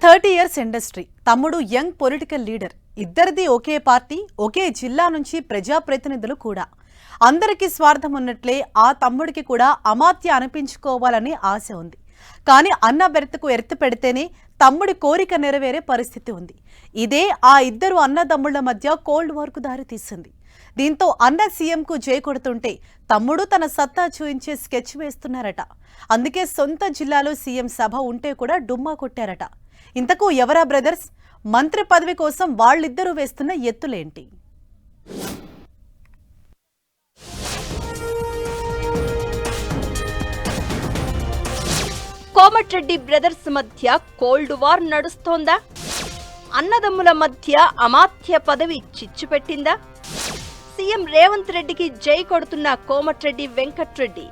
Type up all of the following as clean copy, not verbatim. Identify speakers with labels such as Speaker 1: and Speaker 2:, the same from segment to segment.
Speaker 1: 30 years industry, తమ్ముడు young political leader, ఇద్దరిది ఒకే party, ఒకే జిల్లా నుంచి ప్రజాప్రతినిధులు కూడా. అందరికీ స్వార్థం ఉన్నట్లే ఆ తమ్ముడికి కూడా అమాత్య అనిపించుకోవాలని ఆశ ఉంది. కానీ అన్న బెర్తకు ఎర్త్ పెడితేనే తమ్ముడి కోరిక నెరవేరే పరిస్థితి ఉంది. ఇదే ఆ ఇద్దరు అన్నదమ్ముళ్ల మధ్య కోల్డ్ వార్కు దారి తీసింది. దీంతో అన్న సీఎంకు జై కొడుతుంటే తమ్ముడు తన సత్తా చూయించే స్కెచ్ వేస్తున్నారట. అందుకే సొంత జిల్లాలో సీఎం సభ ఉంటే కూడా డుమ్మా కొట్టారట. ఇంతకు ఎవరా బ్రదర్స్? మంత్రి పదవి కోసం వాళ్ళిద్దరూ వేస్తున్న ఎత్తులేంటి?
Speaker 2: కోమటిరెడ్డి బ్రదర్స్ మధ్య కోల్డ్ వార్ నడుస్తోందా? అన్నదమ్ముల మధ్య అమాత్య పదవి చిచ్చు పెట్టిందా? సీఎం రేవంత్ రెడ్డికి జై కొడుతున్న కోమటిరెడ్డి వెంకట్రెడ్డి,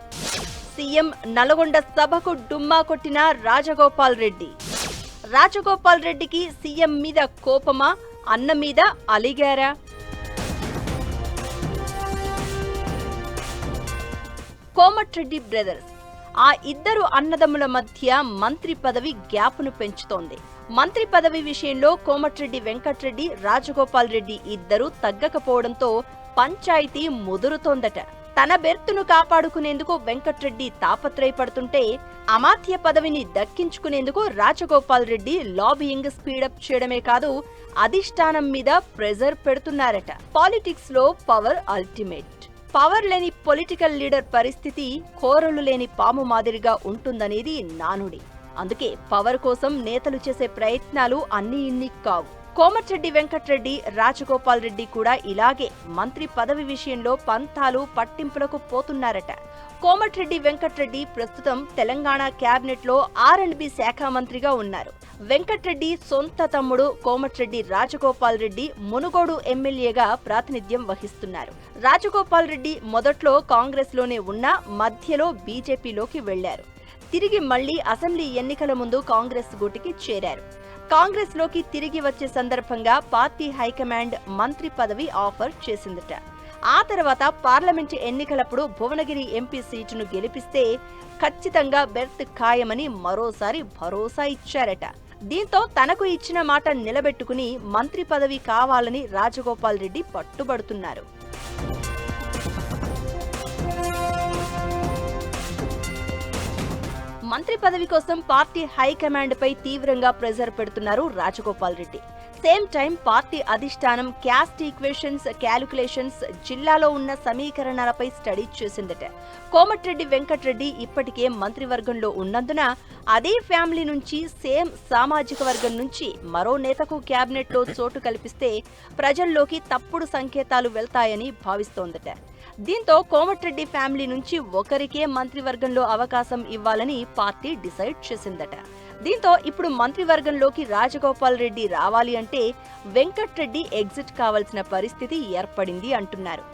Speaker 2: సీఎం నల్గొండ సభకు డుమ్మా కొట్టిన రాజగోపాల్ రెడ్డి. రాజగోపాల్ రెడ్డికి సీఎం మీద కోపమా, అన్న మీద అలిగారా? కోమటిరెడ్డి బ్రదర్స్, ఆ ఇద్దరు అన్నదమ్ముల మధ్య మంత్రి పదవి గ్యాప్ను పెంచుతోంది. మంత్రి పదవి విషయంలో కోమటిరెడ్డి వెంకట్రెడ్డి, రాజగోపాల్ రెడ్డి ఇద్దరు తగ్గకపోవడంతో పంచాయతీ ముదురుతోందట. తన బెర్తును కాపాడుకునేందుకు వెంకట్రెడ్డి తాపత్రయపడుతుంటే, అమాత్య పదవిని దక్కించుకునేందుకు రాజగోపాల్ రెడ్డి లాబియింగ్ స్పీడప్ చేయడమే కాదు, అధిష్టానం మీద ప్రెజర్ పెడుతున్నారట. పాలిటిక్స్ లో పవర్ అల్టిమేట్. పవర్ లేని పొలిటికల్ లీడర్ పరిస్థితి కోరలు లేని పాము మాదిరిగా ఉంటుందనేది నానుడి. అందుకే పవర్ కోసం నేతలు చేసే ప్రయత్నాలు అన్ని ఇన్ని కావు. కోమటిరెడ్డి వెంకట్రెడ్డి, రాజగోపాల్ రెడ్డి కూడా ఇలాగే మంత్రి పదవి విషయంలో పంతాలు పట్టింపులకు పోతున్నారట. కోమటిరెడ్డి వెంకట్రెడ్డి ప్రస్తుతం తెలంగాణ క్యాబినెట్ లో R&B శాఖ మంత్రిగా ఉన్నారు. వెంకట్రెడ్డి సొంత తమ్ముడు కోమటిరెడ్డి రాజగోపాల్ రెడ్డి మునుగోడు ఎమ్మెల్యేగా ప్రాతినిధ్యం వహిస్తున్నారు. రాజగోపాల్ రెడ్డి మొదట్లో కాంగ్రెస్ లోనే ఉన్నా మధ్యలో బీజేపీలోకి వెళ్లారు. తిరిగి మళ్లీ అసెంబ్లీ ఎన్నికల ముందు కాంగ్రెస్ గూటికి చేరారు. కాంగ్రెస్ లోకి తిరిగి వచ్చే సందర్భంగా పార్టీ హైకమాండ్ మంత్రి పదవి ఆఫర్ చేసిందట. ఆ తర్వాత పార్లమెంటు ఎన్నికలప్పుడు భువనగిరి ఎంపీ సీటును గెలిపిస్తే ఖచ్చితంగా బెర్త్ ఖాయమని మరోసారి భరోసా ఇచ్చారట. దీంతో తనకు ఇచ్చిన మాట నిలబెట్టుకుని మంత్రి పదవి కావాలని రాజగోపాల్ రెడ్డి పట్టుబడుతున్నారు. మంత్రి పదవి కోసం పార్టీ హైకమాండ్ పై తీవ్రంగా ప్రెజర్ పెడుతున్నారు Rajagopal Reddy. Same time party అధిష్టానం క్యాస్ట్ ఈక్వేషన్స్, క్యాలిక్యులేషన్స్, జిల్లాలో ఉన్న సమీకరణాలపై స్టడీ చేసిందట. కోమటిరెడ్డి వెంకట్రెడ్డి ఇప్పటికే మంత్రివర్గంలో ఉన్నందున అదే ఫ్యామిలీ నుంచి, సేమ్ సామాజిక వర్గం నుంచి మరో నేతకు క్యాబినెట్ లో చోటు కల్పిస్తే ప్రజల్లోకి తప్పుడు సంకేతాలు వెళ్తాయని భావిస్తోందట. దీంతో కోమటిరెడ్డి ఫ్యామిలీ నుంచి ఒకరికే మంత్రివర్గంలో అవకాశం ఇవ్వాలని పార్టీ డిసైడ్ చేసిందట. దీంతో ఇప్పుడు మంత్రివర్గంలోకి రాజగోపాల్ రెడ్డి రావాలి అంటే వెంకట్రెడ్డి ఎగ్జిట్ కావాల్సిన పరిస్థితి ఏర్పడింది అంటున్నారు.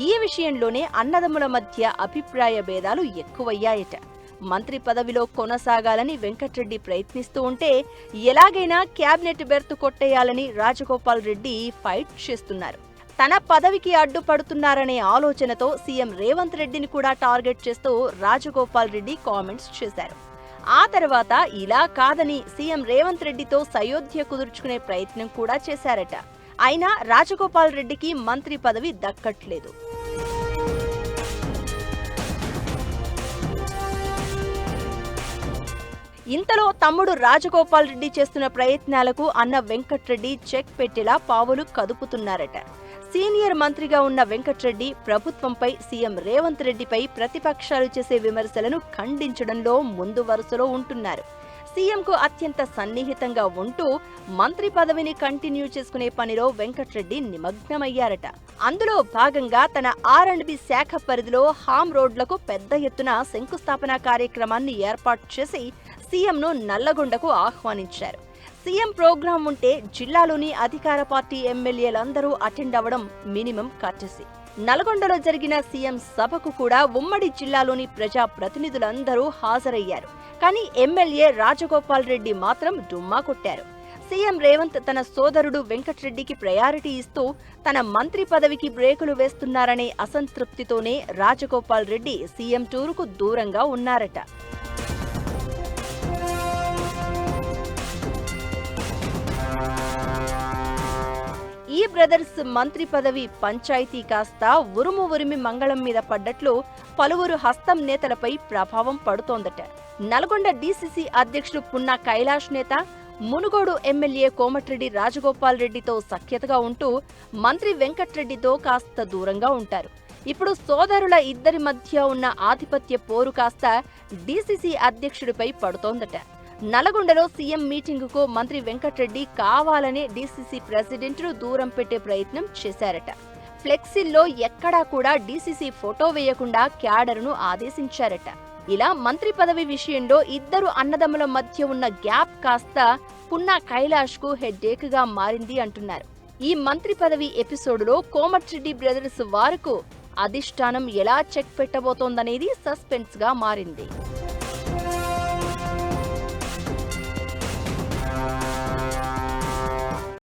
Speaker 2: ఈ విషయంలోనే అన్నదమ్ముల మధ్య అభిప్రాయ భేదాలు ఎక్కువయ్యాయట. మంత్రి పదవిలో కొనసాగాలని వెంకట్రెడ్డి ప్రయత్నిస్తూ ఉంటే ఎలాగైనా క్యాబినెట్ బెర్త్ కొట్టేయాలని రాజగోపాల్ రెడ్డి ఫైట్ చేస్తున్నారు. తన పదవికి అడ్డుపడుతున్నారనే ఆలోచనతో సీఎం రేవంత్ రెడ్డిని కూడా టార్గెట్ చేస్తూ రాజగోపాల్ రెడ్డి కామెంట్స్ చేశారు. ఆ తర్వాత ఇలా కాదని సీఎం రేవంత్ రెడ్డితో సయోధ్య కుదుర్చుకునే ప్రయత్నం కూడా చేశారట. అయినా రాజగోపాల్ రెడ్డికి మంత్రి పదవి దక్కట్లేదు. ఇంతలో తమ్ముడు రాజగోపాల్ రెడ్డి చేస్తున్న ప్రయత్నాలకు అన్న వెంకట్రెడ్డి చెక్ పెట్టేలా పావులు కదుపుతున్నారట. సీనియర్ మంత్రిగా ఉన్న వెంకట్రెడ్డి ప్రభుత్వంపై, సీఎం రేవంత్ రెడ్డిపై ప్రతిపక్షాలు చేసే విమర్శలను ఖండించడంలో ముందు వరుసలో ఉంటున్నారు. సీఎంకు అత్యంత సన్నిహితంగా ఉంటూ మంత్రి పదవిని కంటిన్యూ చేసుకునే పనిలో వెంకట్రెడ్డి నిమగ్నమయ్యారట. అందులో భాగంగా తన R&B శాఖ పరిధిలో హామ్ రోడ్లకు పెద్ద ఎత్తున శంకుస్థాపన కార్యక్రమాన్ని ఏర్పాటు చేసి సీఎంను నల్లగొండకు ఆహ్వానించారు. సీఎం ప్రోగ్రాం ఉంటే జిల్లాలోని అధికార పార్టీ ఎమ్మెల్యేలందరూ అటెండ్ అవ్వడం మినిమం కర్టసీ. నల్గొండలో జరిగిన సీఎం సభకు కూడా ఉమ్మడి జిల్లాలోని ప్రజా ప్రతినిధులందరూ హాజరయ్యారు. కానీ ఎమ్మెల్యే రాజగోపాల్ రెడ్డి మాత్రం డుమ్మా కొట్టారు. సీఎం రేవంత్ తన సోదరుడు వెంకట్రెడ్డికి ప్రయారిటీ ఇస్తూ తన మంత్రి పదవికి బ్రేకులు వేస్తున్నారనే అసంతృప్తితోనే రాజగోపాల్ రెడ్డి సీఎం టూరుకు దూరంగా ఉన్నారట. బ్రదర్స్ మంత్రి పదవి పంచాయతీ కాస్త ఉరుమి మంగళం మీద పడ్డట్లు పలువురు హస్తం నేతలపై ప్రభావం పడుతోందట. నల్గొండ డీసీసీ అధ్యక్షుడు పున్నా కైలాష్ నేత మునుగోడు ఎమ్మెల్యే కోమటిరెడ్డి రాజగోపాల్ రెడ్డితో సఖ్యతగా ఉంటూ మంత్రి వెంకట్రెడ్డితో కాస్త దూరంగా ఉంటారు. ఇప్పుడు సోదరుల ఇద్దరి మధ్య ఉన్న ఆధిపత్య పోరు కాస్త డీసీసీ అధ్యక్షుడిపై పడుతోందట. నల్గొండలో సీఎం మీటింగుకు మంత్రి వెంకట్రెడ్డి కావాలనే డీసీసీ ప్రెసిడెంట్ను దూరం పెట్టే ప్రయత్నం చేశారట. ఫ్లెక్సీల్లో ఎక్కడా కూడా డీసీసీ ఫోటో వేయకుండా క్యాడర్ను ఆదేశించారట. ఇలా మంత్రి పదవి విషయంలో ఇద్దరు అన్నదమ్ముల మధ్య ఉన్న గ్యాప్ కాస్త పున్నా కైలాష్కు హెడ్ఏక్ గా మారింది అంటున్నారు. ఈ మంత్రి పదవి ఎపిసోడ్లో కోమటిరెడ్డి బ్రదర్స్ వారికి అధిష్టానం ఎలా చెక్ పెట్టబోతోందనేది సస్పెన్స్ గా మారింది.